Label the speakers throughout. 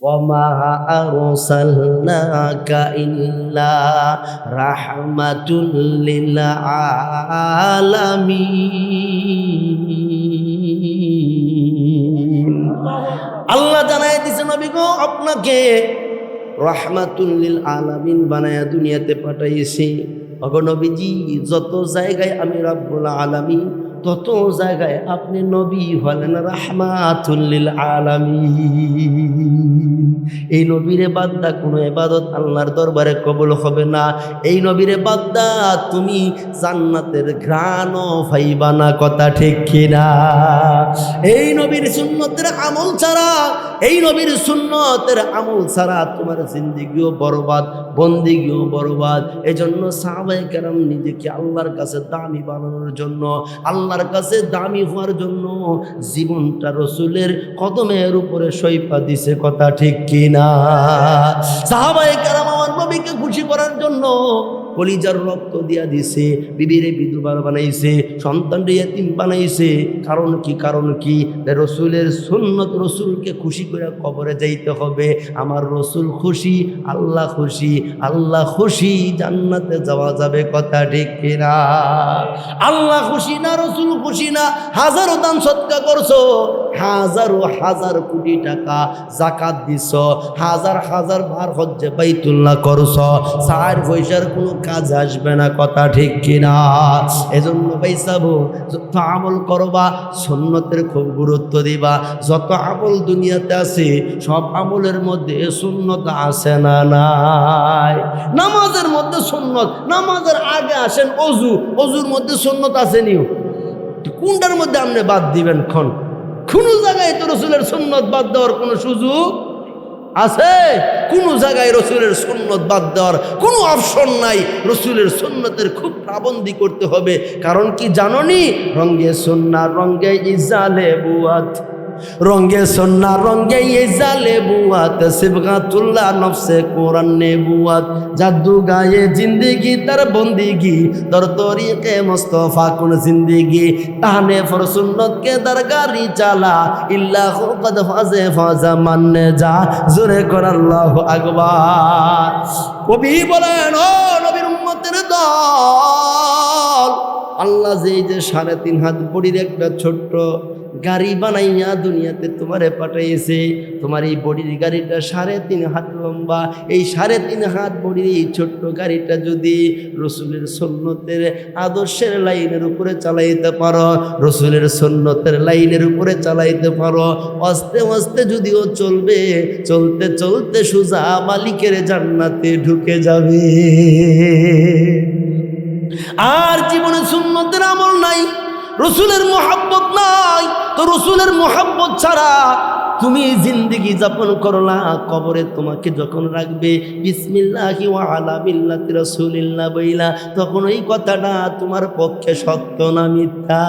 Speaker 1: وما أرسلناك إلا رحمة للعالمين আল্লাহ জানাই দিয়েছে নবী গো আপনাকে রাহমাতুল লিল আলামিন বানায়া দুনিয়াতে পাঠাইছি। ওগো নবীজি, যত জায়গায় আমি রব্বুল আলামিন, তত জায়গায় আপনি নবী হলেন রাহমাতুল লিল আলামিন। এই নবীরে বাদদা কোনো ইবাদত আল্লাহর দরবারে কবুল হবে না। এই নবীরে বাদদা তুমি জান্নাতের ঘ্রাণও পাইবা না, কথা ঠিক কিনা? এই নবীর সুন্নতের আমল ছাড়া, এই নবীর সুন্নতের আমল ছাড়া তোমার জিন্দেগিও বরবাদ, বন্দেগিও বরবাদ। এজন্য সাহাবায়ে কেরাম নিজেকে আল্লাহর কাছে দামি বানানোর জন্য, আল্লাহর কাছে দামি হওয়ার জন্য জীবনটা রসুলের কদমের উপরে সইপা দিছে, কথা ঠিক কিনা? সাহাবায়ে কেরাম আমার নবীকে খুশি করার জন্য কলিজার রক্ত দিয়া দিছে, বিবিরে বিধবা বানাইছে, সন্তানরে ইয়াতিম বানাইছে। কারণ কি? কারণ কি? রসুলের সুন্নত, রসুলকে খুশি করে কবরে যাইতে হবে। আমার রসুল খুশি, আল্লাহ খুশি, আল্লাহ খুশি, জান্নাতে যাওয়া যাবে, কথা ঠিক কিনা? আল্লাহ খুশি না, রসুল খুশি না? হাজারো দান সদকা করছো, হাজারো হাজার কোটি টাকা যাকাত দিছ, হাজার হাজার বার হজ্জে বাইতুল্লাহ করছ, চার পয়সার কোনো কাজ আসবে না, কথা ঠিক কিনা? এজন্য পয়সাবো, যত আমল করবা সুন্নতের খুব গুরুত্ব দিবা। যত আমল দুনিয়াতে আছে সব আমলের মধ্যে সুন্নত আছে না নাই? নামাজের মধ্যে সুন্নত, নামাজের আগে আসেন অজু, অজুর মধ্যে সুন্নত আছে নিও, কোনটার মধ্যে আপনি বাদ দিবেন? কোন জায়গায় তো রসুলের সুন্নত বাদ দেওয়ার কোনো সুযোগ আছে? কোন জায়গায় রসুলের সুন্নত বাদ দেওয়ার কোনো অপশন নাই। রসুলের সুন্নতের খুব পাবন্দি করতে হবে। কারণ কি জাননি? রঙ্গে সুন্নাহ রঙ্গে ইজালে বুয়াত, রঙ্গে সুন্নাহ রঙ্গে ইজালে বুয়াত, সিবগাতুল্লাহ নফসে কোরআন নেবুয়াত, জাদু গায়ে জিন্দেগি তার বন্দিগি, দর তরিকে মুস্তাফা কোন জিন্দেগি, তাহনে ফর সুন্নত কে দরগারি চালা, ইল্লাহু কদ ফাজে ফাজা মাননে যা, জোরে কর আল্লাহু আকবার। কবি বলেন, ও নবীর উম্মতের দল, আল্লাহ যে 3.5 হাত বড়ির একটা ছোট্ট গাড়ি বানাইয়া দুনিয়াতে তোমারে পাঠাইছে। তোমার এই বডির গাড়িটা 3.5 হাত লম্বা। এই 3.5 হাত বডির এই ছোট্ট গাড়িটা যদি রসুলের সুন্নতের আদর্শের লাইনের উপরে চালাইতে পারো, রসুলের সুন্নতের লাইনের উপরে চালাইতে পারো, আস্তে আস্তে যদিও চলবে, চলতে চলতে সোজা মালিকের জান্নাতে ঢুকে যাবে। আর জীবনে সুন্নতের আমল নাই, রসুলের মোহাব্বত নাই, তো রসুলের মোহাব্বত ছাড়া তুমি জিন্দেগি যাপন করলা, কবরে তোমাকে যখন রাখবে বিসমিল্লাহি ওয়া আলা মিল্লাতি রাসূলিল্লাহ বইলা, তখন ওই কথাটা তোমার পক্ষে সত্য না মিথ্যা?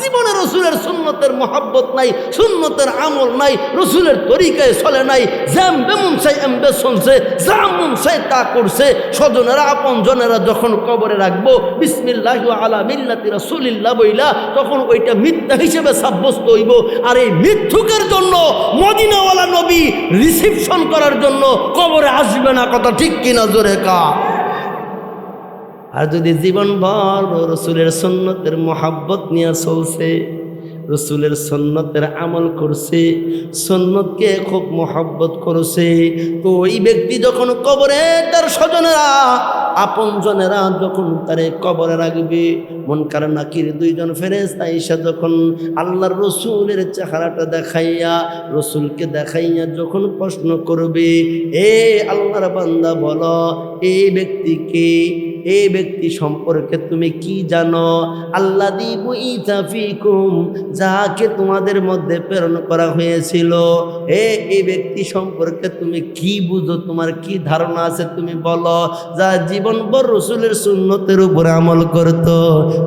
Speaker 1: জীবনে রসুলের সুন্নতের মোহাব্বত নাই, সুন্নতের আমল নাই, রসুলের তরিকায় চলে নাই, যেমবে মন চাই এমবে শুনছে, যা মন চাই তা করছে। স্বজনেরা আপন জনেরা যখন কবরে রাখবো বিসমিল্লাহি ওয়া আলা মিল্লাতি রাসূলিল্লাহ বইলা, তখন ওইটা মিথ্যা হিসেবে সাব্যস্ত হইব। আর এই মিথ্যুকের জন্য মদিনাওয়ালা নবী রিসিপশন করার জন্য কবরে আসবে না, কথা ঠিক কিনা? জোরে কা। আর যদি জীবনভর রসুলের সুন্নতের মোহাব্বত নিয়ে চলছে, রসুলের সুন্নতের আমল করছে, সুন্নতকে খুব মোহাব্বত করছে, তো ওই ব্যক্তি যখন কবরে তার স্বজনেরা আপন জনেরা যখন তারে কবরে রাখবে, মুনকার নাকির 2 জন ফেরেশতা আইসা যখন আল্লাহর রসুলের চেহারাটা দেখাইয়া, রসুলকে দেখাইয়া যখন প্রশ্ন করবে, এ আল্লাহর বান্দা বলো এই ব্যক্তিকে, এই ব্যক্তি সম্পর্কে তুমি কি জানো? আল্লাযী বুইসা ফীকুম, যাকে তোমাদের মধ্যে প্রেরণ করা হয়েছিল, এই ব্যক্তি সম্পর্কে তুমি কি বুঝো, তোমার কি ধারণা আছে তুমি বলো। যা জীবনভর রসুলের সুন্নতের উপরে আমল করত,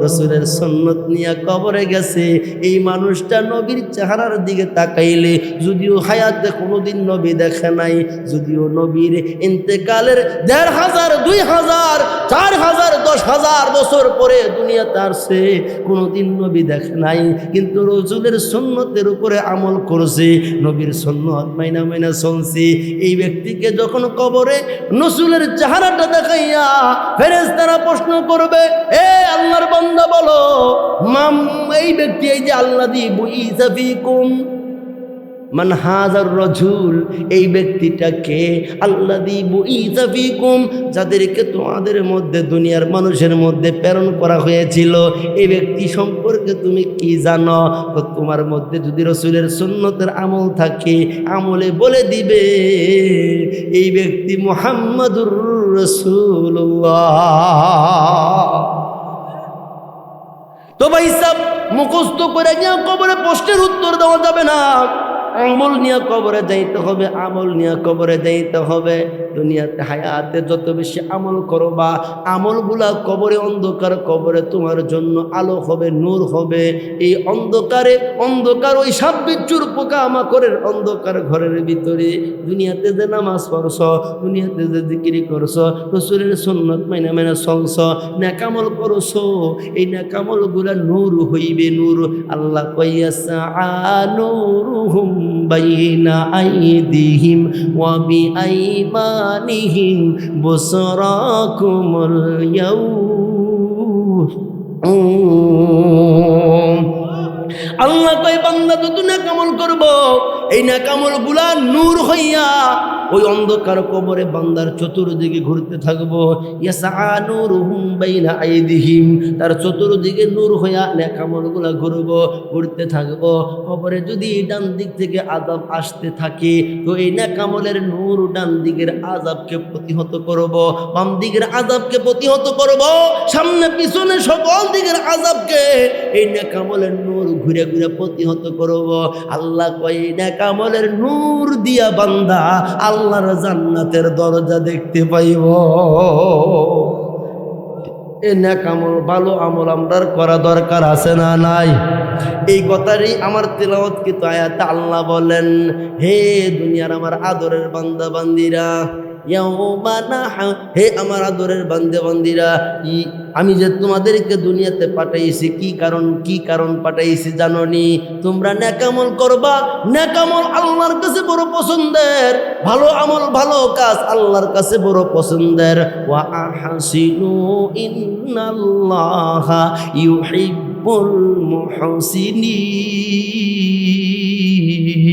Speaker 1: রাসূলের সুন্নাত নিয়ে কবরে গেছে, এই মানুষটা নবীর চেহারার দিকে তাকাইলে যদিও হায়াতে কোনোদিন নবী দেখে নাই, যদিও নবীর ইন্তেকালের ১,৫০০, ২,০০০, ৪,০০০, ১০,০০০ বছর পরে দুনিয়াতে আসছে, কোনোদিন নবী দেখে নাই, কিন্তু রাসূলের সুন্নতের উপরে আমল করছে, নবীর সুন্নত মাইনা মাইনা চলছে। এই ব্যক্তিকে যখন কবরে রাসূলের চেহারাটা দেখাইয়া ফেরেশতারা প্রশ্ন করবে, এ আল্লাহর বান্দা বলো, এই ব্যক্তি, এই যে আল্লাযী বুইসা ফীকুম মান হাজার রাজুল, এই ব্যক্তিটা কে? আল্লাযী বুইসা ফীকুম, যাদেরকে তোমাদের মধ্যে, দুনিয়ার মানুষের মধ্যে প্রেরণ করা হয়েছিল, এই ব্যক্তি সম্পর্কে তুমি কি জানো? তো তোমার মধ্যে যদি রাসূলের সুন্নতের আমল থাকে, আমলে বলে দিবে এই ব্যক্তি মুহাম্মাদুর রাসূলুল্লাহ। তো ভাই সাহেব, মুখস্থ করে নিয়ে কবরে প্রশ্নের উত্তর দেওয়া যাবে না, আমল নিয়ে কবরে যাইতে হবে, আমল নিয়ে কবরে যাইতে হবে। দুনিয়াতে হায়াতে যত বেশি আমল করবা, আমলগুলা কবরে অন্ধকার, কবরে তোমার জন্য আলো হবে, নূর হবে। এই অন্ধকার ওই সাপ বিচ্ছুর পোকা মাকড়ের অন্ধকার ঘরের ভিতরে দুনিয়াতে যে নামাজ পড়ছ, দুনিয়াতে যে জিকির করছ, রাসূলের সুন্নাত মাইনা মাইনা চলছ, নেকামল করছো, এই নেকামলগুলা নূর হইবে, নূর। আল্লাহ কইয়াছে নূরুহুম বাইনা আইদিহিম ওয়া বিআইমানিহিম বুসরাকুমুল ইয়াউম। আল্লাহ কয় বান্দা যত নেকামল করব, এই নেকামলগুলা নূর হইয়া ওই অন্ধকার কবরে বান্দার চতুর্দিকে ঘুরতে থাকবো। ইয়াসআ নূরুহুম বাইনা আইদিহিম, তার চতুর্দিকে নূর হইয়া নেকামলগুলা ঘুরতে থাকবো। কবরে যদি ডান দিক থেকে আযাব আসতে থাকে, তো এই নেকামলের নূর ডান দিকের আযাবকে প্রতিহত করব, বাম দিকের আযাবকে প্রতিহত করব, সামনে পিছনে সকল দিকের আযাবকে এই নেকামলের নূর ঘুরে ঘুরে প্রতিহত করব। আল্লাহ কয় নেকামলের নূর দিয়া বান্দা আল্লাহর জান্নাতের দরজা দেখতে পাইব। এ নেকামল, ভালো আমল আমরার করা দরকার আছে না নাই? এই কথারই আমার তেলাওয়াত কিন্তু আয়াতে আল্লাহ বলেন, হে দুনিয়ার আমার আদরের বান্দা বান্দিরা, হে আমার আদরের বান্দা বান্দিরা, আমি যে তোমাদেরকে দুনিয়াতে পাঠাইছি কি কারণ পাঠাইছি জানোনি? তোমরা নেকামল করবা। নেকামল আল্লাহর কাছে বড় পছন্দের, ভালো আমল ভালো কাজ আল্লাহর কাছে বড় পছন্দের। ওয়া আহসিনু ইন্নাল্লাহা ইউহিব্বুল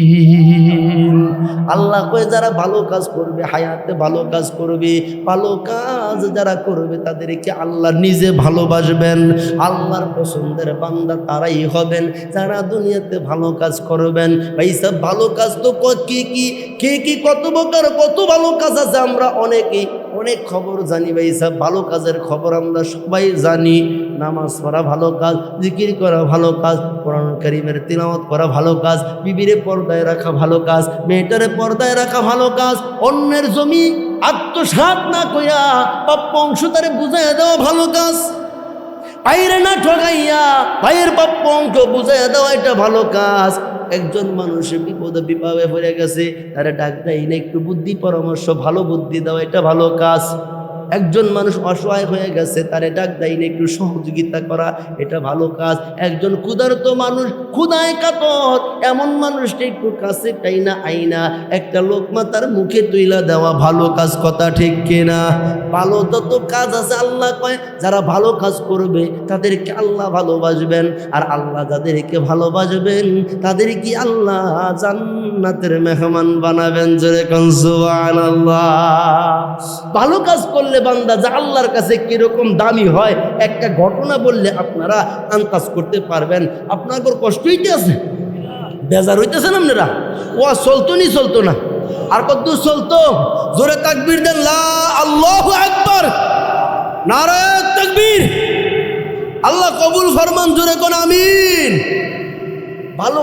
Speaker 1: মুহসিনিন। আল্লাহ কয় যারা ভালো কাজ করবে, হায়াতে ভালো কাজ করবে, ভালো কাজ যারা করবে তাদেরকে আল্লাহ নিজে ভালোবাসবেন। আল্লাহর পছন্দের বান্দা তারাই হবেন যারা দুনিয়াতে ভালো কাজ করবেন। ভাই সব ভালো কাজ তো কি কত প্রকার, কত ভালো কাজ আছে, আমরা অনেক খবর জানি। ভাই সব ভালো কাজের খবর আমরা সবাই জানি। নামাজ পড়া ভালো কাজ, জিকির করা ভালো কাজ, কোরআন কারীমের তিলাওয়াত করা ভালো কাজ, বিবিরে পর্দায় রাখা ভালো কাজ, মেয়েটারে পর্দায় রাখা ভালো কাজ, অন্যের জমি আত্মসাৎ না কইয়া প্রাপ্য অংশ তারে বুঝাইয়া দেওয়া ভালো কাজ, পাইরে না ঠগাইয়া ভাইয়ের প্রাপ্য অংশ বুঝাইয়া দেওয়া এটা ভালো কাজ। একজন মানুষের বিপদে পড়ে গেছে, তারা ডাক দেয় না, একটু বুদ্ধি পরামর্শ, ভালো বুদ্ধি দেওয়া এটা ভালো কাজ। একজন মানুষ অসহায় হয়ে গেছে, তারে ডাক দেয় না, একটু সহযোগিতা করা এটা ভালো কাজ। একজন ক্ষুধার্ত মানুষ, ক্ষুধায় কাতর, এমন মানুষটা একটু কাছে টাইনা আইনা একটা লোকমা তার মুখে তুইলা দেওয়া ভালো কাজ। কথা ঠিক কিনা? ভালো যত কাজ আছে আল্লাহ কয় যারা ভালো কাজ করবে তাদেরকে আল্লাহ ভালোবাসবেন, আর আল্লাহ যাদেরকে ভালোবাসবেন তাদেরকে আল্লাহ জান্নাতের মেহমান বানাবেন। জোরে কোন সুবহানাল্লাহ। ভালো কাজ করলে বান্দা যা আল্লাহর কাছে কিরকম দামি হয়, একটা ঘটনা বললে আপনারা আন্দাজ করতে পারবেন। আপনার কষ্ট হইতে আছে, বেজার হইতেছেন আপনারা? ও চলতো না, আর কত চলতো? জোরে তাকবীর দেন, লা আল্লাহু আকবার, নারায়ে তাকবীর। আল্লাহ কবুল ফরমান, জোরে কোন আমিন। ভালো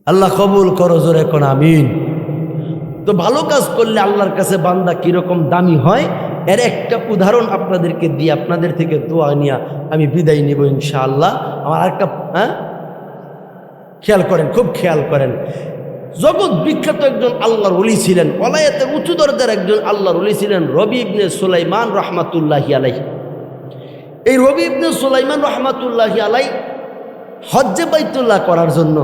Speaker 1: আল্লাহ কবুল করো, জোরে কোন আমিন। তো ভালো কাজ করলে আল্লাহর কাছে বান্দা কিরকম দামি হয় এর একটা উদাহরণ আপনাদেরকে দিয়ে আপনাদের থেকে দোয়া নিয়ে আমি বিদায় নিব ইনশাআল্লাহ। আমার আরেকটা খেয়াল করেন, খুব খেয়াল করেন। জগৎ বিখ্যাত একজন আল্লাহর ওলি ছিলেন, ওলায়াতে উঁচু দরজার একজন আল্লাহর ওলি ছিলেন রবি ইবনে সুলাইমান রহমাতুল্লাহি আলাইহি। এই রবি ইবনে সুলাইমান রহমাতুল্লাহি আলাইহি হজ্জে বাইতুল্লাহ করার জন্য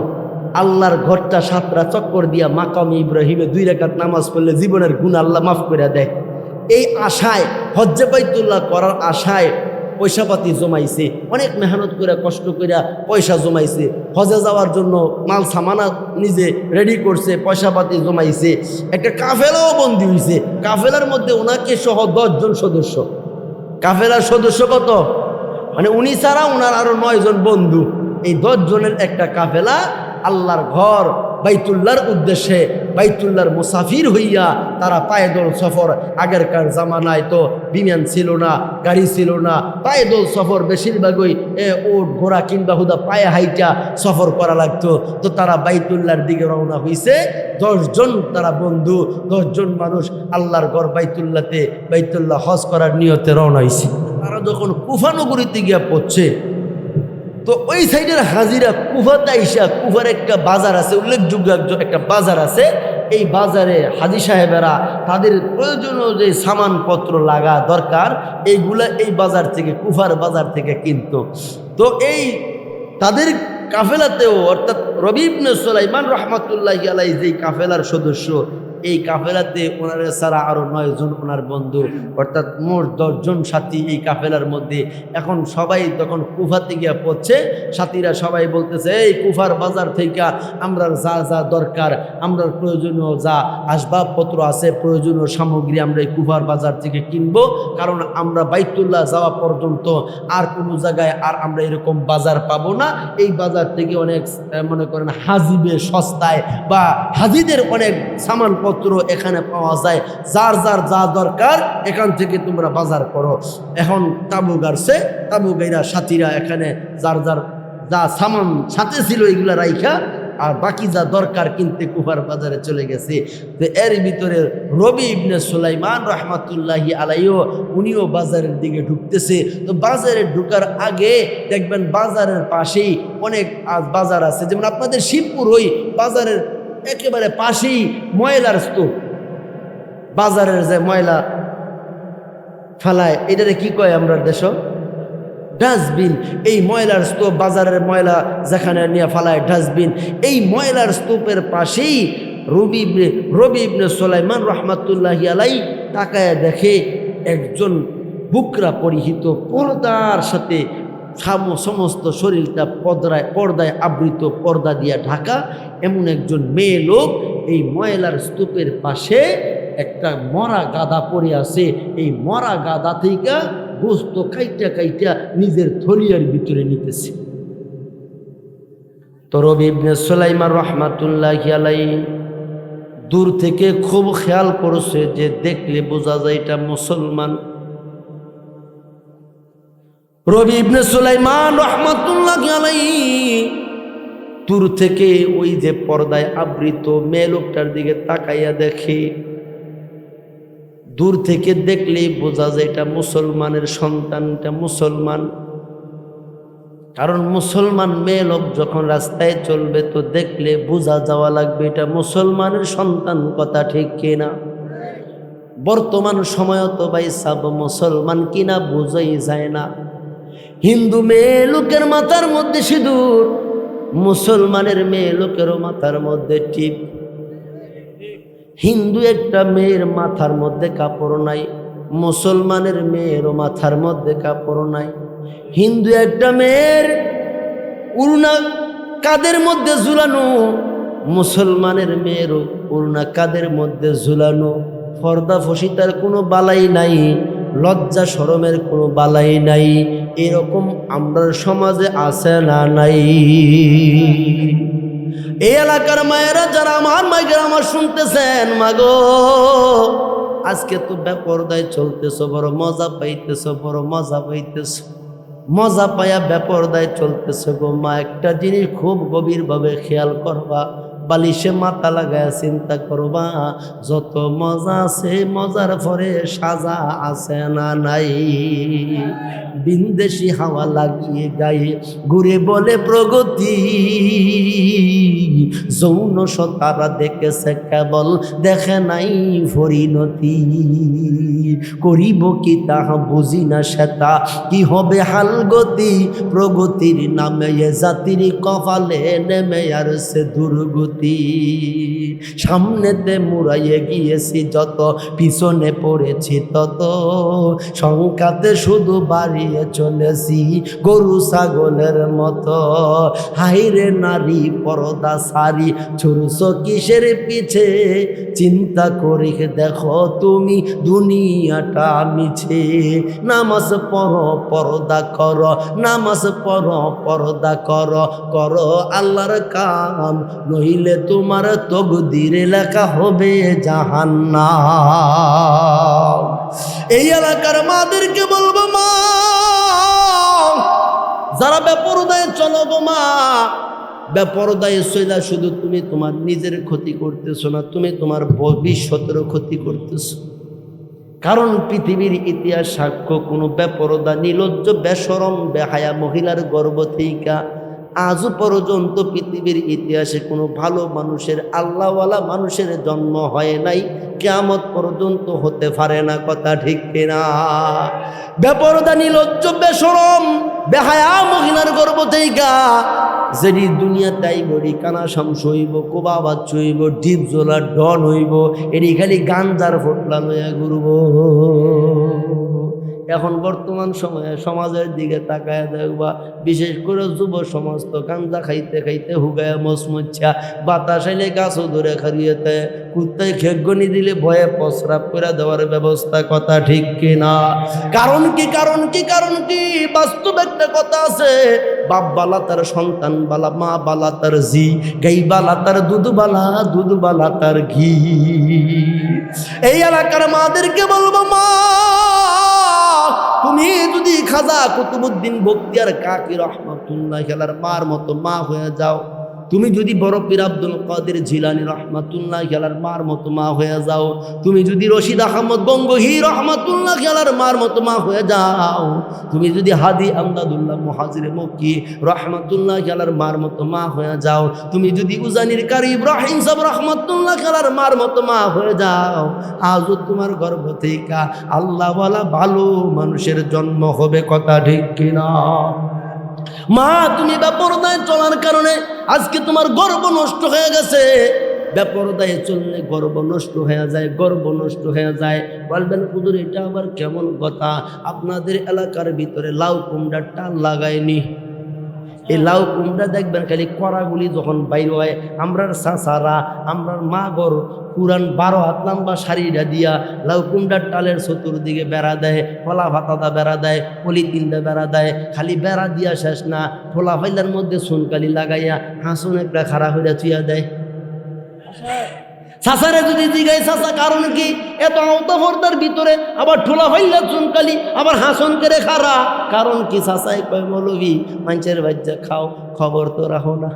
Speaker 1: আল্লাহর ঘরটা 7টা চক্কর দিয়া মাকামে ইব্রাহিমে 2 রাকাত নামাজ পড়লে জীবনের গুনাহ আল্লাহ মাফ করে দেয়। এই আশায় হজ্জে বাইতুল্লাহ করার আশায় পয়সাপাতি জমাইছে, অনেক মেহনত করে কষ্ট করে পয়সা জমাইছে, হজে যাওয়ার জন্য মাল সামানা নিজে রেডি করছে, পয়সাপাতি জমাইছে। একটা কাফেলাও বন্দী হয়েছে, কাফেলার মধ্যে ওনাকে সহ 10 জন সদস্য। কাফেলার সদস্য কত? মানে উনি ছাড়া ওনার আরো 9 জন বন্ধু। এই 10 জনের একটা কাফেলা আল্লাহর ঘর বাইতুল্লাহর উদ্দেশ্যে বাইতুল্লাহর মুসাফির হইয়া তারা পায়দল সফর। আগেরকার জামানায় তো বিমান ছিল না, গাড়ি ছিল না, পায়দল সফর বেশিরভাগই ওট ঘোড়া কিংবা হুদা পায়ে হাইটা সফর করা লাগতো। তো তারা বাইতুল্লাহর দিকে রওনা হইছে 10 জন, তারা বন্ধু 10 জন মানুষ আল্লাহর ঘর বাইতুল্লাহ হজ করার নিয়তে রওনা হইছে। তারা যখন কুফা নগরীতে গিয়া পড়ছে, তো ওই সাইডের হাজিরা কুফাতে আইসা, কুফার একটা বাজার আছে, উল্লেখযোগ্য একটা বাজার আছে। এই বাজারে হাজি সাহেবেরা তাদের প্রয়োজনীয় যে সামানপত্র লাগা দরকার এইগুলা এই বাজার থেকে, কুফার বাজার থেকে কিনতো। তো এই তাদের কাফেলাতেও, অর্থাৎ রবি ইবনে সুলাইমান রহমাতুল্লাহি আলাইহি যেই কাফেলার সদস্য, এই কাফেলাতে ওনার ছাড়া আরো 9 জন ওনার বন্ধু, অর্থাৎ মোট 10 জন সাথী এই কাফেলার মধ্যে। এখন সবাই তখন কুফাতে গিয়া পড়ছে, সাথীরা সবাই বলতেছে এই কুফার বাজার থেকে আমরা যা যা দরকার, আমরা প্রয়োজনীয় যা আসবাবপত্র আছে, প্রয়োজনীয় সামগ্রী আমরা এই কুফার বাজার থেকে কিনবো, কারণ আমরা বাইতুল্লাহ যাওয়া পর্যন্ত আর কোনো জায়গায় আর আমরা এরকম বাজার পাবো না। এই বাজার থেকে অনেক মনে করেন হাজিবে সস্তায় বা হাজিদের অনেক সামানপত্র এখানে পাওয়া যায়, যার যার যা দরকার এখান থেকে তোমরা বাজার করো। এখন তাবু গাড়ছে, তাবু গাইরা সাথীরা এখানে যার যার যা সামান সাথে ছিল এগুলা রাইখা আর বাকি যা দরকার কিনতে কুফার বাজারে চলে গেছে। তো এর ভিতরে রবি ইবনে সুলাইমান রহমাতুল্লাহি আলাইহিও উনিও বাজারের দিকে ঢুকতেছে। তো বাজারে ঢুকার আগে দেখবেন বাজারের পাশেই অনেক বাজার আছে, যেমন আপনাদের শিবপুর ওই বাজারের একেবারে পাশেই ময়লার স্তূপ। বাজারের যে ময়লা ফেলায় এটারে কি কয় আমরা দেশ? ডাস্টবিন। এই ময়লার স্তূপ, বাজারের ময়লা যেখানে নিয়ে ফেলায় ডাস্টবিন, এই ময়লার স্তূপের পাশেই রবি ইবনে সুলাইমান রহমাতুল্লাহি আলাইহি তাকায় দেখে একজন বুকরা পরিহিত, পর্দার সাথে সমস্ত শরীরটা পর্দায় আবৃত, পর্দা দিয়া ঢাকা এমন একজন মেয়ে লোক এই ময়লার স্তূপের পাশে একটা মরা গাদা পড়ে আছে। এই মরা গাদা থেকে গোস্ত কাইটা কাইটা নিজের থলিয়ার ভিতরে নিতেছে। তো রবি ইবনে সুলাইমান রহমাতুল্লাহি আলাইহি দূর থেকে খুব খেয়াল করছে যে দেখলে বোঝা যায় এটা মুসলমান। রবি ইবনে সুলাইমান রহমাতুল্লাহি আলাইহি দূর থেকে ওই যে পর্দায় আবৃত মেয়ে লোকটার দিকে তাকাইয়া দেখে। দূর থেকে দেখলেই বোঝা যায় এটা মুসলমানের সন্তান, এটা মুসলমান। কারণ মুসলমান মেয়ে লোক যখন রাস্তায় চলবে তো দেখলে বোঝা যাওয়া লাগবে এটা মুসলমানের সন্তান। কথা ঠিক কিনা? বর্তমান সময় তো ভাই সব মুসলমান কিনা বোঝাই যায় না। হিন্দু মেয়ে লোকের মাথার মধ্যে সিঁদুর, মুসলমানের মেয়ে লোকেরও মাথার মধ্যে টিপ। হিন্দু একটা মেয়ের মাথার মধ্যে কাপড় নাই, মুসলমানের মেয়েরও মাথার মধ্যে কাপড় নাই। হিন্দু একটা মেয়ের উড়না কাদের মধ্যে ঝুলানো, মুসলমানের মেয়েরও উড়না কাদের মধ্যে ঝুলানো। পর্দা ফসিতার কোনো বালাই নাই, লজ্জা শরমের কোনো বালাই নাই। এরকম আমরা সমাজে আছে না নাই? এই এলাকার মায়েরা যারা আমার মাইকে আমার শুনতেছেন, মাগো আজকে তো বেপরদায় চলতেছ, বড় মজা পাইতেছ, বড় মজা পাইতেছ। মজা পায়া বেপরদায় চলতেছ গো মা। একটা জিনিস খুব গভীরভাবে খেয়াল করবা, বালিশে মাথা লাগায় চিন্তা করবা যত মজা আছে মজার পরে সাজা আছে না নাই। বিন্দেশি হাওয়া লাগিয়ে গায়ে ঘুরে বলে প্রগতি, যৌন সতারা দেখেছে কেবল দেখে নাই পরিণতি। করিব কি তাহা বুঝি না সেটা কি হবে হাল গতি, প্রগতির নামে এ জাতির কপালে নেমে আর সে দুর্গতি। সামনেতে মুড়াইয়ে গিয়েছি যত, পিছনে পড়েছি তত, সংখ্যাতে শুধু বাড়িয়ে চলেছি গরু ছাগলের মতো। হাইরে নারী পর্দা সারি ছুড়ছ কিসের পিছে, চিন্তা করে দেখো তুমি দুনিয়াটা মিছে। নামাজ পড়ো পর্দা করো, নামাজ পড়ো পর্দা করো, করো আল্লাহর কাম, নইলে তোমার তকদিরে লেখা হবে জাহান্নাম। এই এলাকার মাদেরকে বলবো, মা যারা বেপরদায় চলো গো মা, বেপরদায় চলা শুধু তুমি তোমার নিজের ক্ষতি করতেছো না, তুমি তোমার ভবিষ্যতেরও ক্ষতি করতেছো। কারণ পৃথিবীর ইতিহাস সাক্ষ্য কোনো বেপরদা নির্লজ্জ বেশরম বেহায়া মহিলার গর্ভ থেকে আজও পর্যন্ত পৃথিবীর ইতিহাসে কোনো ভালো মানুষের, আল্লাহওয়ালা মানুষের জন্ম হয় নাই, কিয়ামত পর্যন্ত হতে পারে না। কথা ঠিক কিনা? বেপরদা নির্লজ্জ বেশরম বেহায়া মহিলার গর্ভ থেকে যেটি দুনিয়া তাই বড়ি কানা শামস হইব, কোবাবাদ হইব, ডিপ জোলার ডন হইব, এটি খালি গাঞ্জার ফোটলা লইয়া ঘুরব। এখন বর্তমান সময়ে সমাজের দিকে তাকায় দেখবা, বিশেষ করে যুব সমাজ তো গাঞ্জা খাইতে খাইতে হুগায় মসমচ্ছা, বাতাস আইলে গাছও ধরে খারিয়েতে, কুত্তায় খেগনি দিলে ভয়ে প্রস্রাব করে দেওয়ার ব্যবস্থা। কথা ঠিক কিনা? কারণ কি? কারণ কি? কারণ কি? বাস্তব একটা কথা আছে, বাপ বালা তার সন্তান বালা, মা বালা তার জি, গাই বালা তার দুধ বালা, দুধ বালা তার ঘি। এই এলাকার মাদেরকে বলবো, মা তুমি যদি খাজা কুতুবউদ্দিন বখতিয়ার কাকি রহমাতুল্লাহ আলাইহির মার মতো মা হয়ে যাও, তুমি যদি বড় পীর আব্দুল কাদের জিলানী রহমাতুল্লাহ আলাইহির মার মতো মা হয়ে যাও, তুমি যদি রশিদ আহমদ গঙ্গোহী রহমাতুল্লাহ আলাইহির মার মতো মা হয়ে যাও, তুমি যদি হাদি আমদাদুল্লাহ মুহাজির মক্কি রহমাতুল্লাহ আলাইহির মার মতো মা হয়ে যাও, তুমি যদি উজানির কারি ইব্রাহিম সাহেব রহমাতুল্লাহ আলাইহির মার মতো মা হয়ে যাও, আজও তোমার গর্ভ থেকে আল্লাহওয়ালা ভালো মানুষের জন্ম হবে। কথা ঠিক কিনা? মা তুমি বেপরদায় চলার কারণে আজকে তোমার গর্ব নষ্ট হয়ে গেছে। বেপরদায় চললে গর্ব নষ্ট হয়ে যায়, গর্ব নষ্ট হয়ে যায়। বলবেন হুজুর এটা আবার কেমন কথা? আপনাদের এলাকার ভিতরে লাউ কুমড়ার টাল লাগায়নি? এই লাউ কুমড়া দেখবেন খালি কড়াগুলি যখন বাইর হয়, আমরার চাচারা, আমরার মা গর পুরান 12 হাত লম্বা শাড়িটা দিয়া লাউ কুমড়ার টালের চতুর্দিকে বেড়া দেয়, ফলা ভাতাদা বেড়া দেয়, পলিথিনটা বেড়া দেয়। খালি বেড়া দিয়া শেষ না, ফোলা ফাইলার মধ্যে সুনকালি লাগাইয়া হাসুন একটা খাড়া হইয়া চুইয়া দেয়। চাচারে যদি জিগাই চাচা কারণ কি এত আওতাফর্দার ভিতরে আবার ঠোলা ফাইলা চুনকালি আবার হাসন করে খাড়া, কারণ কি? চাচাই কয় মৌলভী মানুষের বাচ্চা খাও, খবর তো রাখো না,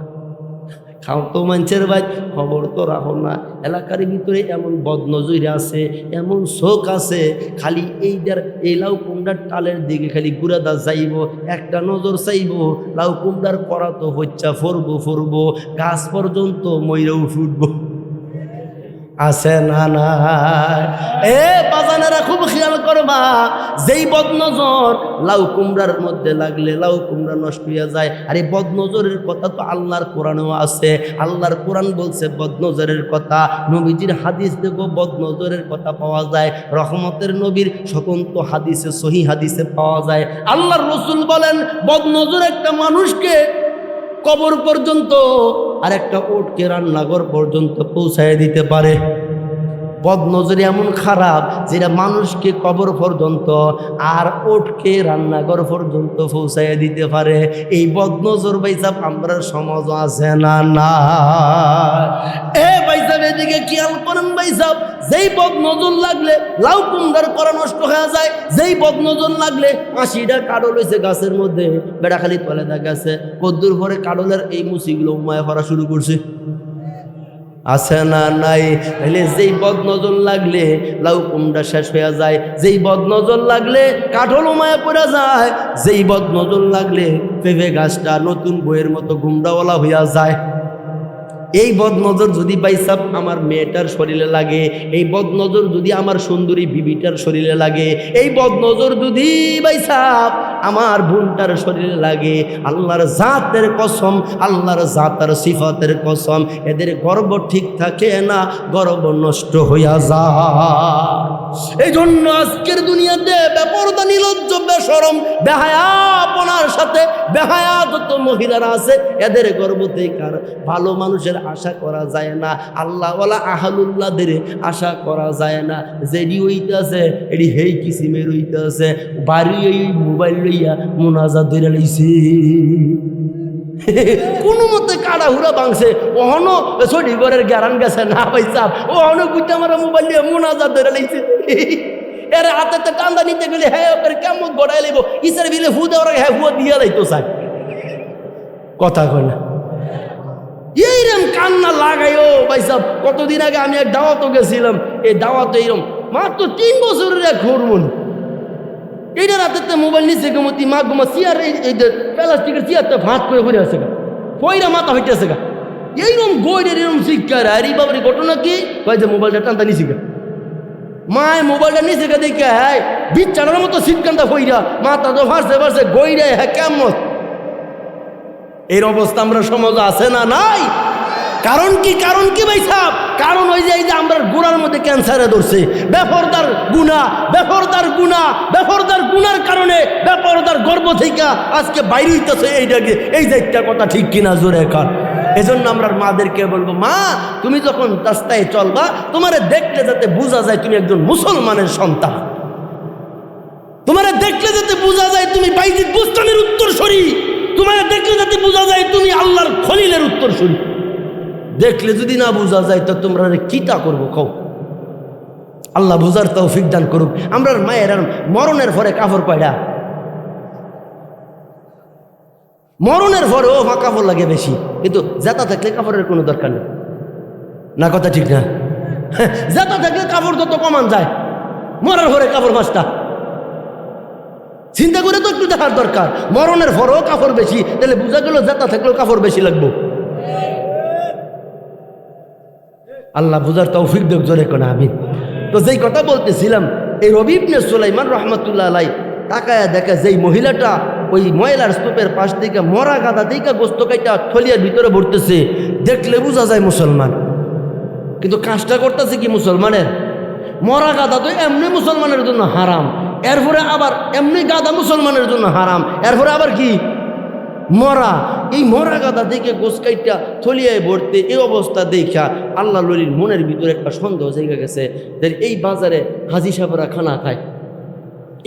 Speaker 1: খাও তো মানুষের বাই, খবর তো রাখো না। এলাকার ভিতরে এমন বদনজর আছে, এমন শোক আছে, খালি এই লাউ কুমড়ার টালের দিকে খালি গুড়াদা যাইব, একটা নজর চাইব, লাউ কুমড়ার করা তো হচ্ছা ফরবো গাছ পর্যন্ত ময়রাও ফুটবো। আছে না না? এ বাজানেরা খুব খেয়াল করবা, যেই বদনজর লাউ কুমড়ার মধ্যে লাগলে লাউ কুমড়া নষ্ট হয়ে যায়। আর এই বদনজরের কথা তো আল্লাহর কোরআনেও আছে। আল্লাহর কোরআন বলছে বদনজরের কথা, নবীজির হাদিস দেখো বদনজরের কথা পাওয়া যায়, রহমতের নবীর স্বতন্ত্র হাদিসে, সহি হাদিসে পাওয়া যায়। আল্লাহর রাসূল বলেন বদনজর একটা মানুষকে কবর পর্যন্ত আর একটা উটকে রান্নাঘর পর্যন্ত পৌঁছায় দিতে পারে। বদনজর এমন খারাপ যেটা মানুষকে কবর পর্যন্ত আর উটকে রান্নাঘর পর্যন্ত পৌঁছায় দিতে পারে। এই বদনজর ভাইসাব আমরা সমাজ আছে না না? এ ভাইসাব এদিকে খেয়াল করেন ভাইসাব, যেই বদনজর লাগলে লাউ কুমড়ার করা নষ্ট হয়ে যায়, যেই বদনজর লাগলে 80টা কাডল হয়েছে গাছের মধ্যে, বেড়া খালি তলে গেছে, কদ্দুর পরে কাডলের এই মুসিগুলো উমায় করা শুরু করছে। আছে না নাই? তাহলে যেই বদনজর লাগলে লাউ কুমড়া শেষ হয়ে যায়, যেই বদনজর লাগলে কাঠল উমায় পড়ে যায়, যেই বদনজর লাগলে পেঁপে গাছটা নতুন বইয়ের মতো গুমড়াওয়ালা হইয়া যায়। এই বদনজর যদি বাইসাব আমার মেয়েটার শরীরে লাগে, এই বদনজর যদি আমার সুন্দরী বিবিটার শরীরে লাগে, এই বদনজর যদি বাইসাব আমার বোনটার শরীরে লাগে, আল্লাহর জাতের কসম, আল্লাহর জাতের সিফাতের কসম, এদের গর্ব ঠিক থাকে না, গর্ব নষ্ট হইয়া যায়। এই জন্য আজকের দুনিয়াতে বেপরদা, নিলজ্জ, বেশরম, বেহায়াপনার সাথে বেহায়া যত মহিলারা আছে, এদের গর্ব থেকে আর ভালো মানুষের আশা করা যায় না, আল্লাহওয়ালা আহলুল্লাহদের আশা করা যায় না। যেডি হইতেছে এডি হেই কিসিমের হইতেছে, বাড়ি এই মোবাইল লইয়া মোনাজা ধরে লইছে, কোনো মতে কাড়া হুড়া ভাঙছে, ওহনো ছড়ি ঘরের গ্যারান গেছে না ভাইসাব, ওহনো বুঝতে আমার মোবাইল দিয়ে মোনাজা ধরে লইছে। এর হাতে টান্দা নিতে গেলে হ্যাঁ কেমন গড়াই লাগবো, ইসার বিলে হু দেওয়ার হ্যাঁ হুয়া দিয়া লাইতো চাই, কথা কয় না? এইরকম কান্না লাগাইও ভাইসাব। কতদিন আগে আমি এক দাওয়াতও গেছিলাম, এই দাওয়াত এইরকম মাত্র 3 বছরের এক ঘুরমন, এইটা রাতে মোবাইল নিচে গমতি মা গুমা চেয়ার, এই প্লাস্টিকের চেয়ারটা ভাঁত করে ঘুরে আসে গা, পয়রা মাথা হইতেছে গা, এইরকম গইডের এরকম শিক্ষার। আরে বাবারে ঘটনা কি কয় যে মোবাইলটা টানতা নিচে গা, মায় মোবাইলটা নিচে গা দেখে হ্যাঁ বিচ্ছানার মতো শীতকান্তা হইরা মাথা তো ফাঁসে ফাঁসে গইরে হ্যাঁ কেমন। এর অবস্থা আমরা সমাজ আছে না নাই? কারণ কি? কারণ কি ভাই সাহেব? কারণ ওই যে এই যে আমরা গুনার মধ্যে ক্যান্সারে ধরছে, বেপরদার গুনাহ, বেপরদার গুনাহ, বেপরদার গুনার কারণে বেপরদার গর্ব থেকে আজকে বাইরে হইতেছে এইটাকে, এই যে একটা কথা ঠিক কিনা জোরে কার। এজন্য আমরা মাদেরকে বলবো, মা তুমি যখন রাস্তায় চলবা, তোমারে দেখলে যাতে বোঝা যায় তুমি একজন মুসলমানের সন্তান, তোমারে দেখলে যাতে বোঝা যায় তুমি বাইজিদ বুস্তানের উত্তরসূরি, তোমারে দেখলে যাতে বোঝা যায় তুমি আল্লাহর খলিলের উত্তরসূরি। দেখলে যদি না বোঝা যায় তো তোমরা কিটা করবো কও? আল্লাহ বোঝার তৌফিক দান করুক। আমরা মায়ের মরণের পরে কাপড় কয়টা? মরণের পরে ও কাপড় লাগে বেশি, কিন্তু জেতা থাকলে কাপড়ের কোনো দরকার নেই, না কথা ঠিক না? জেতা থাকলে কাপড় যত কমান যায়, মরার পরে কাপড় 5টা। চিন্তা করে তো একটু দেখার দরকার, মরণের পরেও কাপড় বেশি, তাহলে বোঝা গেল জেতা থাকলেও কাপড় বেশি লাগবো। আল্লাহ বুঝার তৌফিক দেখ জোরে কোন আমিন। তো যেই কথা বলতেছিলাম, এই রবি ইবনে সুলাইমান রাহমাতুল্লাহ আলাইহি তাকায়া দেখে যেই মহিলাটা ওই ময়লার স্তূপের পাশ থেকে মরা গাদা দিকে গোস্ত কাইটা থলিয়ার ভিতরে ভরতেছে, দেখলে বোঝা যায় মুসলমান, কিন্তু কাজটা করতেছে কি মুসলমানের? মরা গাদা তো এমনি মুসলমানের জন্য হারাম, এরপরে আবার এমনি গাদা মুসলমানের জন্য হারাম, এরপরে আবার কি মরা। এই মরা গাদা দেখে গোসকাইটা থলিয়ায় ভরতে, এই অবস্থা দেখা আল্লাহ নবীর মনের ভিতরে একটা সন্দেহ জেগে গেছে। এই বাজারে হাজি সাহেবরা খানা খায়,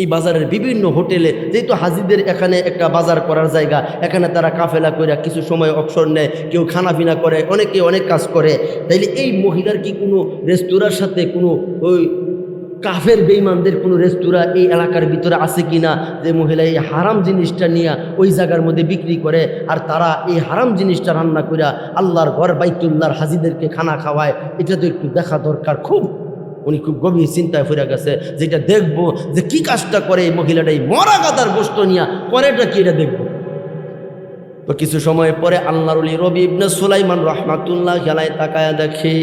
Speaker 1: এই বাজারের বিভিন্ন হোটেলে, যেহেতু হাজিদের এখানে একটা বাজার করার জায়গা, এখানে তারা কাফেলা করে কিছু সময় অবসর নেয়, কেউ খানাপিনা করে, অনেকে অনেক কাজ করে। তাইলে এই মহিলার কি কোনো রেস্তোরাঁর সাথে কোনো ওই কাফের বেঈমানদের কোনো রেস্তোরাঁ এই এলাকার ভিতরে আছে কি না, যে মহিলা এই হারাম জিনিসটা নিয়ে ওই জায়গার মধ্যে বিক্রি করে, আর তারা এই হারাম জিনিসটা রান্না করে আল্লাহর ঘর বাইতুল্লাহর হাজিদেরকে খানা খাওয়ায়? এটা তো একটু দেখা দরকার। খুব উনি খুব গভীর চিন্তায় ফিরে গেছে, যেটা দেখবো যে কি কাজটা করে এই মহিলাটা, এই মরা গাদার গোস্ত নিয়ে করেটা কি, এটা দেখবো। তো কিছু সময় পরে আল্লাহর ওলি রবি ইবনে সুলাইমান রাহমাতুল্লাহ আলাইহি তাকায়া দেখে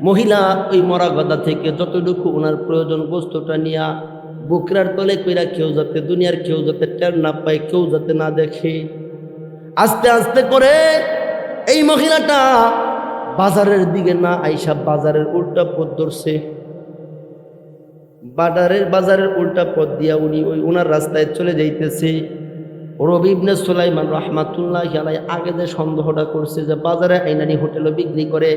Speaker 1: মহিলা ওই মরা গাদা থেকে যতটুকু ওনার প্রয়োজন গোস্তটা নিয়ে বুকরার তলে কইরা কেউ যাতে দুনিয়ার কেউ যাতে টের না পায়, কেউ যাতে না দেখে, আস্তে আস্তে করে এই মহিলাটা বাজারের দিকে না আইসা বাজারের উল্টা পথ ধরছে। বাজারের উল্টা পথ দিয়া উনি ওই ওনার রাস্তায় চলে যাইতেছে। রবি ইবনে সুলাইমান রাহমাতুল্লাহ আলাইহি আগে যে সন্দেহটা করছে যে বাজারে আইনানি হোটেলে বিক্রি করে,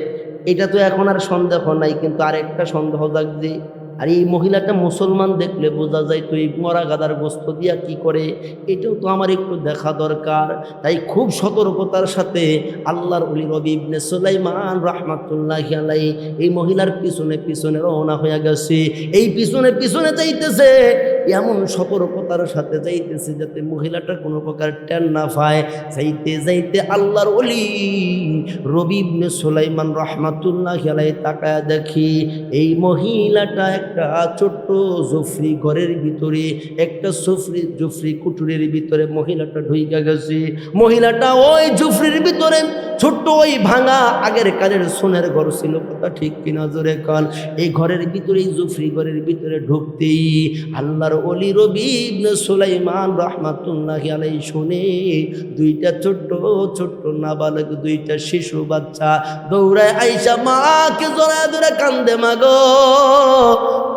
Speaker 1: এটা তো এখন আর সন্দেহ নাই, কিন্তু আরেকটা সন্দেহ জাগছে, আর এই মহিলাটা মুসলমান, দেখলে বোঝা যায় তো এই মরা গাদার গোস্ত দিয়া কি করে, এটাও তো আমার একটু দেখা দরকার। তাই খুব সতর্কতার সাথে আল্লাহর ওলি রবি ইবনে সুলাইমান রাহমাতুল্লাহি আলাইহি এই মহিলার পিছনে পিছনে রওনা হয়ে গেছে। এই পিছনে পিছনে যাইতেছে, এমন সতর্কতার সাথে যাইতেছে যাতে মহিলাটা কোনো প্রকার টেন না পায়। যাইতে যাইতে আল্লাহর ওলি রবি ইবনে সুলাইমান রহমাতুল্লাহ আলাইহি তাকায়া দেখি এই মহিলাটা একটা ছোট্ট জুফরি ঘরের ভিতরে, একটা জুফরি কুটুরের ভিতরে মহিলাটা ঢুইকা গেছে। মহিলাটা ওই জুফরির ভিতরে ছোট্ট ওই ভাঙা আগের কালের সোনের ঘর ছিল, কথা ঠিক কিনা জোরে কান। এই ঘরের ভিতরে, এই জুফরি ঘরের ভিতরে ঢুকতেই আল্লাহর ওলি রবি ইবনে সুলাইমান রাহমাতুল্লাহি আলাইহি শুনে দুইটা ছোট্ট ছোট্ট নাবালক, দুইটা শিশু বাচ্চা দৌড়ায় আইসা মাকে জড়ায় ধরে কান্দে, মা গো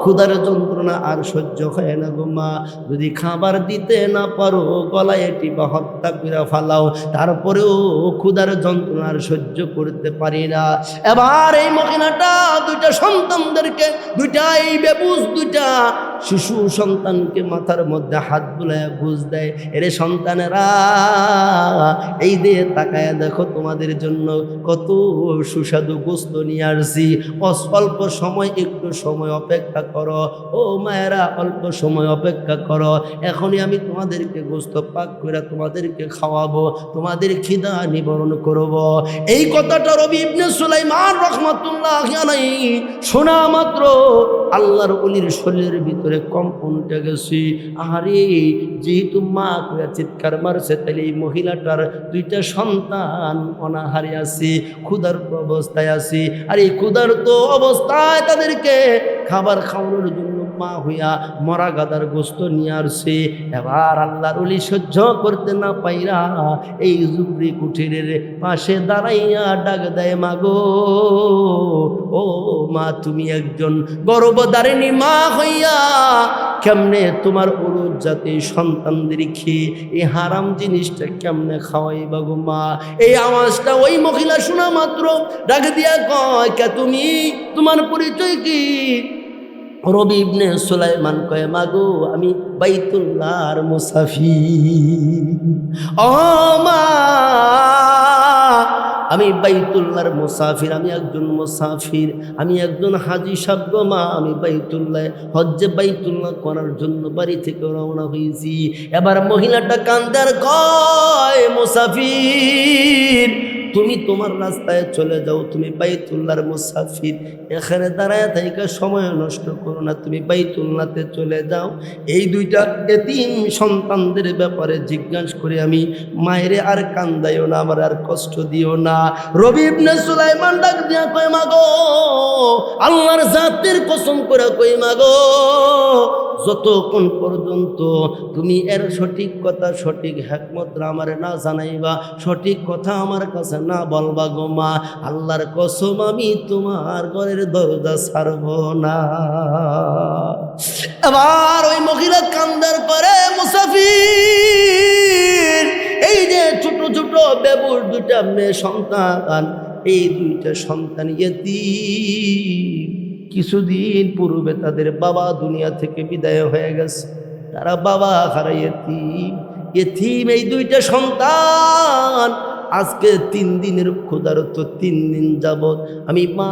Speaker 1: ক্ষুধার যন্ত্রণা আর সহ্য হয় না গো মা, যদি খাবার দিতে না পারো গলায় টিপা হত্যা করে ফালাও, তারপরেও ক্ষুধার যন্ত্রণা আর সহ্য করতে পারি না। এবার এই মহিলাটা দুইটা সন্তানদেরকে, দুইটা এই বেবুজ দুইটা শিশু সন্তানকে মাথার মধ্যে হাত বুলায় বুঝ দেয়, এরে সন্তানেরা এই দিয়ে তাকায় দেখো তোমাদের জন্য কত সুস্বাদু গোস্ত নিয়ে আসছি, অল্প সময় একটু সময় অপেক্ষা করো, ও মায়েরা অল্প সময় অপেক্ষা করো, এখনই আমি তোমাদেরকে গোস্ত পাক করে তোমাদেরকে খাওয়াবো, তোমাদের খিদা নিবারণ করব। এই কথাটা রবি ইবনে সুলাইমান রাহমাতুল্লাহি আলাইহি শোনা মাত্র আল্লাহর ওলির শরীরের ভিতরে কম্পন উঠে গেছে। আরে যেহেতু মা কইয়া চিৎকার মারছে, তাহলে এই মহিলাটার দুইটা সন্তান অনাহারে আছে, ক্ষুধার্ত অবস্থায় আছে, আর এই ক্ষুধার্ত অবস্থায় তাদেরকে খাবার খাওয়ানোর জন্য মা হইয়া মরা গাদার গোস্ত নিয়ে আসছে। এবার আল্লাহর ওলি সহ্য করতে না পাইরা এই জুবরি কুঠিরের পাশে দাঁড়াইয়া ডাক দেয়, মা গো, ও মা, তুমি একজন গর্ভধারিণী মা হইয়া কেমনে তোমার উরুজ জাতি সন্তানদের খেয়ে এই হারাম জিনিসটা কেমনে খাওয়াইবা গো মা? এই আওয়াজটা ওই মহিলা শোনা মাত্র ডাক দিয়া কয়, কে তুমি, তোমার পরিচয় কি? রবি ইবনে সুলাইমান কয়, মাগো আমি বাইতুল্লাহর মুসাফির। ও মা, আমি বাইতুল্লাহর মুসাফির, আমি একজন মুসাফির, আমি একজন হাজি সাহেব গো মা, আমি বাইতুল্লাহ হজ্জে বাইতুল্লাহ করার জন্য বাড়ি থেকে রওনা হয়েছি। এবার মহিলাটা কান্দার কয়, মুসাফির তুমি তোমার রাস্তায় চলে যাও, তুমি বাইতুল্লাহর মুসাফির, এখানে দাঁড়ায় থাইকা সময় নষ্ট করো না, তুমি বাইতুল্লাহতে চলে যাও। এই দুইটা এতিম সন্তানদের ব্যাপারে জিজ্ঞাসা করে আমি মায়েরে আর কান্দাইও না, আমার আর কষ্ট দিও না। রবি ইবনে সুলাইমান ডাক দিয়া কয়, মাগো আল্লাহর জাতের কসম করে কই, মাগো যতক্ষণ পর্যন্ত তুমি এর সঠিক কথা, সঠিক হিকমত আমারে না জানাইবা, সঠিক কথা আমার কাছে না বলবা গো মা, আল্লাহর কসম আমি তোমার ঘরের দরজা ছাড়ব না। এবার ওই মহিলা কান্দার করে, মুসাফির এই যে ছোট ছোট বেবুর দুইটা মেয়ে সন্তান, এই দুইটা সন্তান ইয়েতিম, কিছুদিন পূর্বে তাদের বাবা দুনিয়া থেকে বিদায় হয়ে গেছে, তারা বাবা হারাই ইয়েতিম। এই দুইটা সন্তান আজকে 3 দিনের ক্ষুধার্ত, 3 দিন যাবৎ আমি মা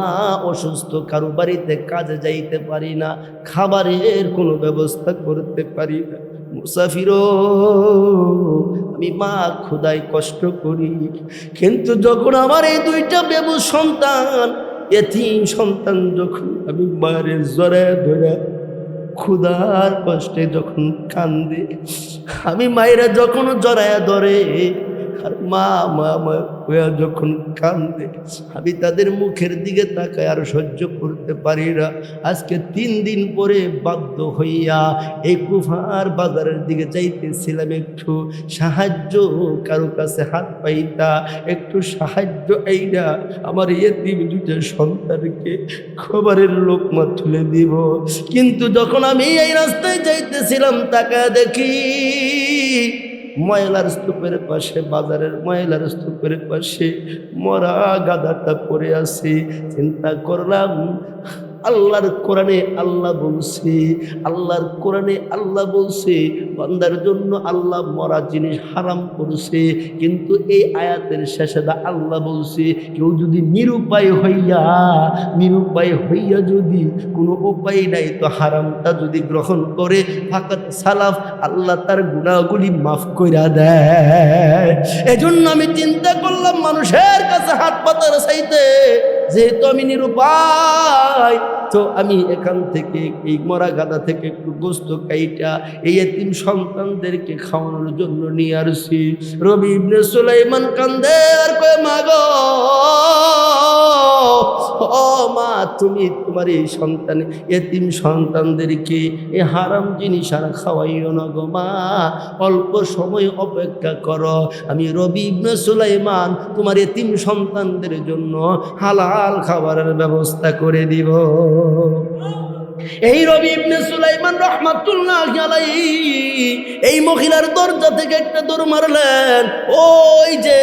Speaker 1: অসুস্থ, কারো বাড়িতে কাজে যাইতে পারি না, খাবারের কোনো ব্যবস্থা করতে পারি না। মুসাফির আমি মা ক্ষুধায় কষ্ট করি, কিন্তু যখন আমার এই দুইটা বেবুজ সন্তান, এতিম সন্তান, যখন আমি মায়ের জড়ায় ধরে ক্ষুধার কষ্টে যখন কান্দে, আমি মায়েরা যখন জড়ায় ধরে আর মা মা মা যখন কান্দে, আমি তাদের মুখের দিকে তাকায় আর সহ্য করতে পারি না। আজকে 3 দিন পরে বাধ্য হইয়া এই কুফার বাজারের দিকে যাইতেছিলাম, একটু সাহায্য কারো কাছে হাত পাইতা, একটু সাহায্য এইটা আমার এতিম দুইটা সন্তানকে খাবারের লোকমা তুলে দিব। কিন্তু যখন আমি এই রাস্তায় যাইতেছিলাম, তাকায় দেখি ময়লার স্তূপের পাশে, বাজারের ময়লার স্তূপের পাশে মরা গাধাটা পড়ে আছে। চিন্তা করলাম আল্লাহর কোরআনে আল্লাহ বলছে, আল্লাহর কোরআনে আল্লাহ বলছে বান্দার জন্য আল্লাহ মরা জিনিস হারাম করছে, কিন্তু এই আয়াতের শেষে আল্লাহ বলছে কেউ যদি নিরুপায় হইয়া যদি কোনো উপায় নাই তো হারামটা যদি গ্রহণ করে ফাকাত সালাফ, আল্লাহ তার গুনাহগুলি মাফ কইরা দেয়। এজন্য আমি চিন্তা করলাম মানুষের কাছে হাত পাতার চাইতে যেহেতু আমি নিরুপায়, তো আমি এখান থেকে এই মরা গাদা থেকে একটু গোস্ত কাইটা এই এতিম সন্তানদেরকে খাওয়ানোর জন্য নিয়ে আসছি। রবি ইবনে সুলাইমান কান্দে আর কয় মা গো, ও মা, তুমি তোমার এই সন্তান এতিম সন্তানদেরকে এ হারাম জিনিস আর খাওয়াইও না গো মা, অল্প সময় অপেক্ষা করো, আমি রবি ইবনে সুলাইমান তোমার এতিম সন্তানদের জন্য হালাল খাবারের ব্যবস্থা করে দিব। এই রবি ইবনে সুলাইমান রাহমাতুল্লাহি আলাইহি এই মহিলার দরজা থেকে একটা দৌড় মারলেন। ওই যে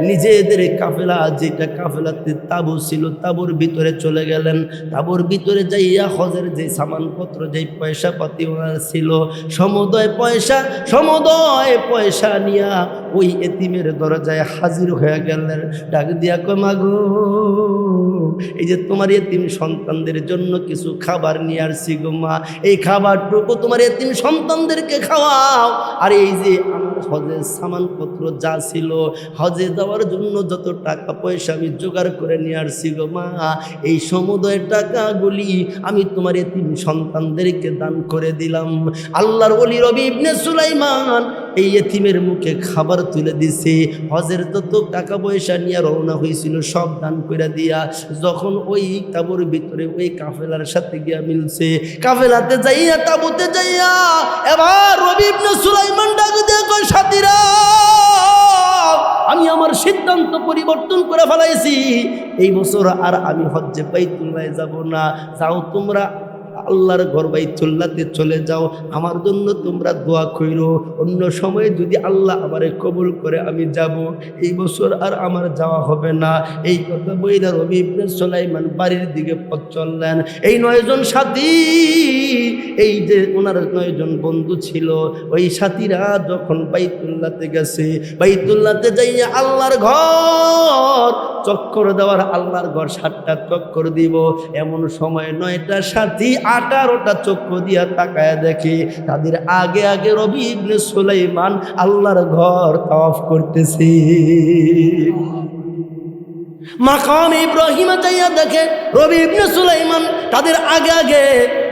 Speaker 1: নিজেদের কাফেলা, যেটা কাফেলাতে তাবু ছিল, তাবুর ভিতরে চলে গেলেন। তাবুর ভিতরে যাইয়া হজের যে সামানপত্র, যে পয়সা পাতি ওনার ছিল, সমুদয় পয়সা নিয়া ওই এতিমের দরজায় হাজির হয়ে গেলেন। ডাক দিয়া কয় মা গো, এই যে তোমার এতিম সন্তানদের জন্য কিছু খাবার নিয়ে আসছি গো মা, এই খাবারটুকু তোমার এতিম সন্তানদেরকে খাওয়াও। আর এই যে আমার হজের সামানপত্র যা ছিল, হজে যাওয়ার জন্য যত টাকা পয়সা আমি জোগাড় করে নিয়ে আসছি গো মা, এই সমুদয় টাকাগুলি আমি তোমার এতিম সন্তানদেরকে দান করে দিলাম। আল্লাহর ওলি রবি ইবনে সুলাইমান এই এতিমের মুখে খাবার তুলে দিছে। হজের যত টাকা পয়সা নিয়ে রওনা হয়েছিল সব দান করে দিয়া যখন ওই তাবুর ভিতরে ওই কাফেলার সাথে গিয়া মিলছে, কাফেলাতে যাইয়া তাবুতে যাইয়া এবার রবি ইবনে সুলাইমান ডাক দিয়ে কয় সাথীরা, আমি আমার সিদ্ধান্ত পরিবর্তন করে ফেলাইছি, এই বছর আর আমি হজ্জে বাইতুল্লাহ যাব না। যাও তোমরা আল্লাহর ঘর বাইতুল্লাহতে চলে যাও, আমার জন্য তোমরা দোয়া কইরো, অন্য সময় যদি আল্লাহ আমারে কবুল করে আমি যাব, এই বছর আর আমার যাওয়া হবে না। এই কথা বইলা রবি ইবনে সুলাইমান বাড়ির দিকে পথ চললেন। এই 9 জন সাথী, এই যে ওনার 9 জন বন্ধু ছিল, ওই সাথীরা যখন বাইতুল্লাহতে গেছে, বাইতুল্লাহতে যাইয়া আল্লাহর ঘর চক্কর দেওয়ার, আল্লাহর ঘর 7টা চক্কর দিব, এমন সময় 9টা সাথী 18টা চক্ষু দিয়া তাকায়া দেখে তাদের আগে আগে রবি ইবনে সুলাইমান আল্লাহর ঘর তাওয়াফ করতেছে। মাকাম ইব্রাহিমে যাইয়া দেখে রবি ইবনে সুলাইমান তাদের আগে আগে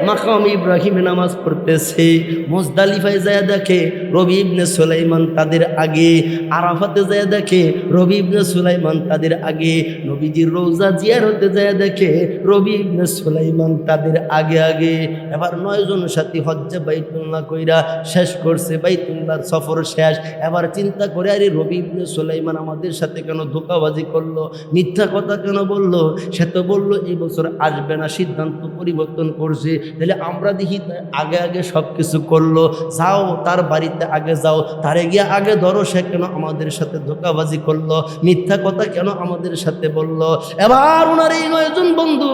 Speaker 1: মাকাম ইব্রাহিমে নামাজ পড়তেছে। মুজদালিফায় যাইয়া দেখে রবি ইবনে সুলাইমান তাদের আগে। আরাফাতে যাইয়া দেখে রবি ইবনে সুলাইমান তাদের আগে। নবীজির রওজা জিয়ারতে যাইয়া দেখে রবি ইবনে সুলাইমান তাদের আগে আগে। এবার 9 জন সাথী হজ্জে বাইতুল্লাহ কইরা শেষ করছে, বাইতুল্লাহর সফর শেষ। এবার চিন্তা করে, আরে রবি ইবনে সুলাইমান আমাদের সাথে কেন ধোঁকাবাজি করলো, মিথ্যা কথা কেন বললো? সে তো বললো এই বছর আসবে না, সিদ্ধান্ত পরিবর্তন করছে, তাহলে আমরা দেখি আগে আগে সব কিছু করলো। যাও তার বাড়িতে আগে যাও, তারে গিয়ে আগে ধরো, সে কেন আমাদের সাথে ধোঁকাবাজি করলো, মিথ্যা কথা কেন আমাদের সাথে বললো। এবার ওনার এই 9 জন বন্ধু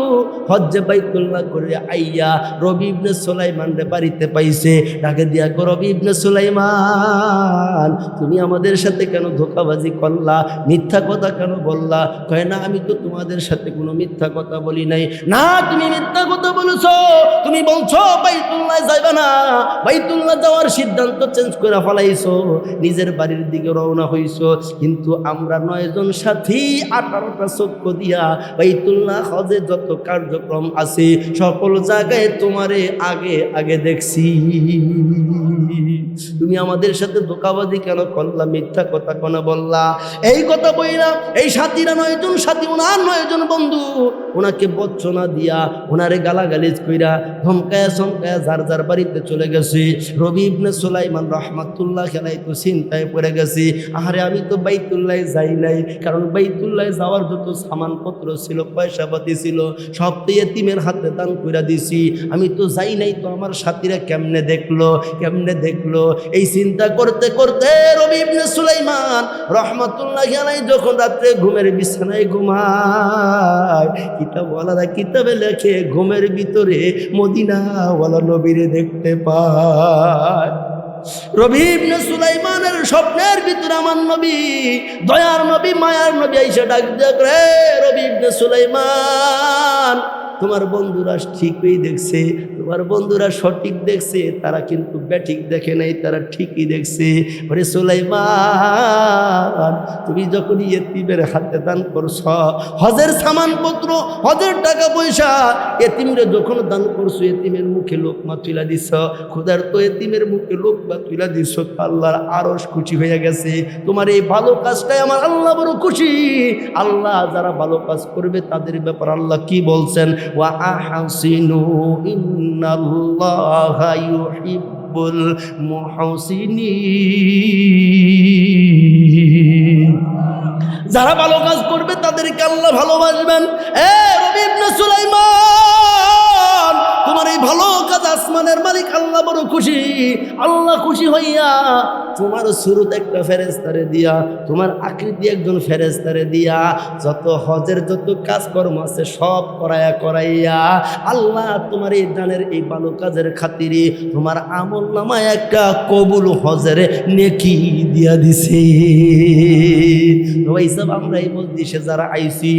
Speaker 1: হজ্জে বাইতুল্লাহ করে আইয়া রবি ইবনে সুলাইমান রে বাড়িতে পাইছে। ডাকে দিয়া কো, রবি ইবনে সুলাইমান, তুমি আমাদের সাথে কেন ধোঁকাবাজি করলা, মিথ্যা কথা কেন বললা? কয় না, আমি তো তোমাদের সাথে কোনো মিথ্যা কথা বলি নাই। না, তুমি মিথ্যা কথা বলেছো, তুমি বলছো বাইতুল্লাহ যাইবা না, বাইতুল্লাহ যাওয়ার সিদ্ধান্ত চেঞ্জ করে ফেলাইছো, নিজের বাড়ির দিকে রওনা হইছো। কিন্তু আমরা 9 জন সাথী 18টা চক্ষু দিয়া বাইতুল্লাহ হজে যত কার্যক্রম আছে সকল জায়গায় তোমারে আগে আগে দেখছি। তুমি আমাদের সাথে ধোঁকাবাজি কেন করলা, মিথ্যা কথা কেন বললা? এই কথা বইলা এই সাথীরা 9 জন সাথী, ওনার 9 জন বন্ধু ওনাকে বচ্চনা দিয়া, ওনারে গালাগালিজ কইরা, ধমকায়া চমকায়া যার যার বাড়িতে চলে গেছে। রবি ইবনে সুলাইমান রাহমাতুল্লাহ আলাইহি তো চিন্তায় পড়ে গেছে, আহারে আমি তো বাইতুল্লাহ যাই নাই, কারণ বাইতুল্লাহ যাওয়ার যত সামানপত্র ছিল, পয়সা পাতি ছিল, সব তো এতিমের হাতে দান কইরা দিছি, আমি তো যাই নাই, তো আমার সাথীরা কেমনে দেখলো। এই চিন্তা করতে করতে রবি ইবনে সুলাইমান রাহমাতুল্লাহি আলাইহি যখন রাত্রে ঘুমের বিছানায় ঘুমায়, কি কিতাবওয়ালারা কিতাবে লেখে ঘুমের ভিতরে মদিনাওয়ালা নবীরে দেখতে পায়। রবি ইবনে সুলাইমানের স্বপ্নের ভিতরে আমার নবী, দয়ার নবী, মায়ার নবী আইসা ডাক দেখ, রে রবি ইবনে সুলাইমান, তোমার বন্ধুরা ঠিকই দেখছে, তোমার বন্ধুরা সঠিক দেখছে, তারা কিন্তু ব্যাঠিক দেখে নাই, তারা ঠিকই দেখছে। ওরে সুলাইমান, তুমি যখন ইয়েতিমের হাতে দান করছ, হজের সামানপত্র, হজের টাকা পয়সা, এতিমরে যখন দান করছো, এতিমের মুখে লোকমা তুলা দিছ, ক্ষুধার্ত এতিমের মুখে লোকমা তুলা দিছ, আল্লাহর আরশ খুশি হয়ে গেছে। তোমার এই ভালো কাজটাই আমার আল্লাহ বড় খুশি। আল্লাহ যারা ভালো কাজ করবে তাদের ব্যাপার আল্লাহ কি বলছেন? ওয়া আহসিনু ইন্নাল্লাহা ইউহিব্বুল মুহসিনিন। যারা ভালো কাজ করবে তাদেরকে আল্লাহ ভালোবাসবেন। রবি ইবনে সুলাইমান, তোমার এই ভালো কাজ আসমানের মালিক আল্লাহ বড় খুশি। আল্লাহ খুশি হইয়া তোমার শুরুত একটা ফেরেশতারে দিয়া, তোমার আকৃতি একজন ফেরেশতারে দিয়া, যত হজের যত কাজকর্ম আছে সব করাইয়া আল্লাহ তোমার এই দানের এই ভালো কাজের খাতিরে তোমার আমল নামায় একটা কবুল হজের নেকি দিয়া দিছে। এইসব আমরা এই মজলিসে যারা আইছি,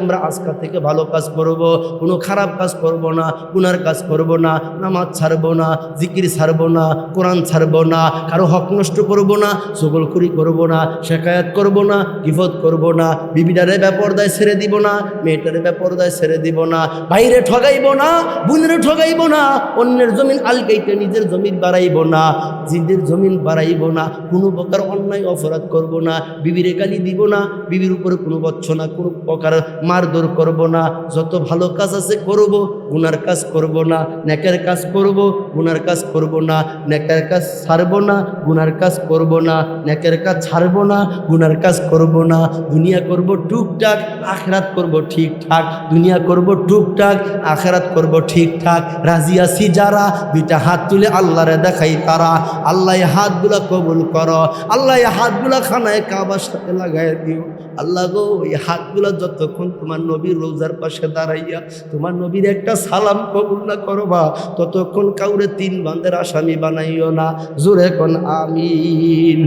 Speaker 1: আমরা আজকে থেকে ভালো কাজ করব, কোনো খারাপ কাজ করব না, গুনার কাজ করব না, নামাজ ছাড়বো না, জিকির ছাড়বো না, কোরআন ছাড়বো না, কারো হক নষ্ট করব না, চগলখড়ি করব না, শেকায়াত করব না, গিফত করব না, বিবিটারে বেপরদায় ছেড়ে দিব না, মেয়েটারে বেপরদায় ছেড়ে দিব না, বাইরে ঠগাইব না, বোনেরে ঠগাইব না, অন্যের জমিন আলগাইতে নিজের জমিন বাড়াইব না, জিদের জমিন বাড়াইব না, কোনো প্রকার অন্যায় অপরাধ করব না, বিবিরে গালি দিব না, বিবির উপরে কোনো বচ্ছনা, কোনো প্রকার মারধর করব না, যত ভালো কাজ আছে করব, গুনার কাজ করব না, নেকের কাজ করব, গুনার কাজ করব না, নেকের কাজ ছাড়ব না, গুনার কাজ করব না, নেকের কাজ ছাড়ব না, গুনার কাজ করব না, দুনিয়া করব টুকটাক, আখিরাত করব ঠিকঠাক, দুনিয়া করব টুকটাক, আখিরাত করব ঠিকঠাক। রাজি আছি যারা, দুইটা হাত তুলে আল্লাহরে দেখাই তারা। আল্লাহ এই হাতগুলা কবুল করো, আল্লাহ এই হাতগুলা খানায় কাবার সাথে লাগাই দিও। আল্লাহ গো, এই হাতগুলা যতক্ষণ তোমার নবীর রোজার পাশে দাঁড়াইয়া তোমার নবীর একটা সালাম কবুল না করবা, ততক্ষণ কাউরে তিন বান্দের আসামি বানাইও না। জোরে কোন আমিন।